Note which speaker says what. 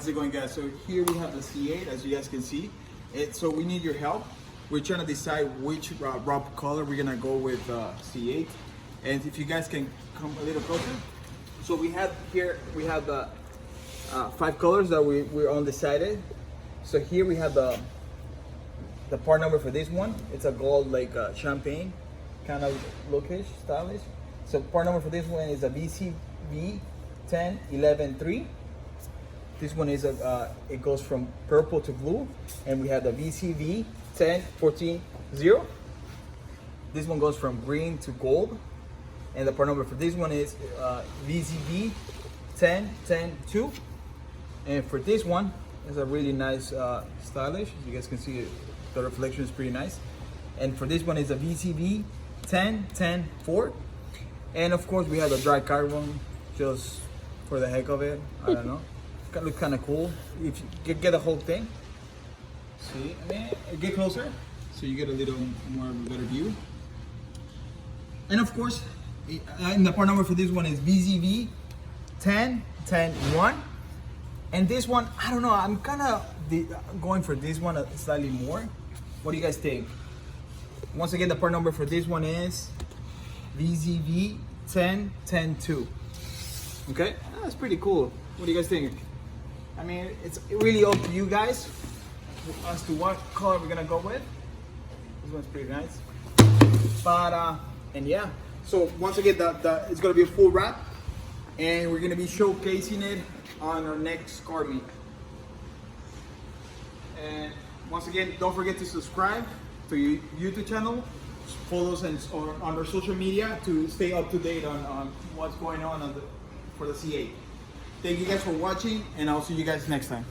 Speaker 1: How's it going, guys? So here we have the C8, as you guys can see. So we need your help. We're trying to decide which rub color we're gonna go with C8. And if you guys can come a little closer. So we have here, we have the 5 colors that we're undecided. So here we have the part number for this one. It's a gold, like champagne kind of lookish, stylish. So part number for this one is a VCV 10-11-3. This one is it goes from purple to blue, and we have the VCV 10-14-0. This one goes from green to gold, and the part number for this one is VCV 10-10-2. And for this one, it's a really nice stylish. You guys can see the reflection is pretty nice. And for this one is a VCV 10-10-4. And of course we have the dry carbon, just for the heck of it. I don't know. It looks kind of cool if you get the whole thing. See, I mean, get closer so you get a little more of a better view. And of course, and the part number for this one is VZV 10-10-1. And this one, I don't know, I'm kind of going for this one slightly more. What do you guys think? Once again, the part number for this one is VZV 10-10-2. Okay, that's pretty cool. What do you guys think? I mean, it's really up to you guys as to what color we're gonna go with. This one's pretty nice. But and yeah, so once again, it's gonna be a full wrap, and we're gonna be showcasing it on our next car meet. And once again, don't forget to subscribe to your YouTube channel, follow us on our social media to stay up to date on what's going on for the C8. Thank you guys for watching, and I'll see you guys next time.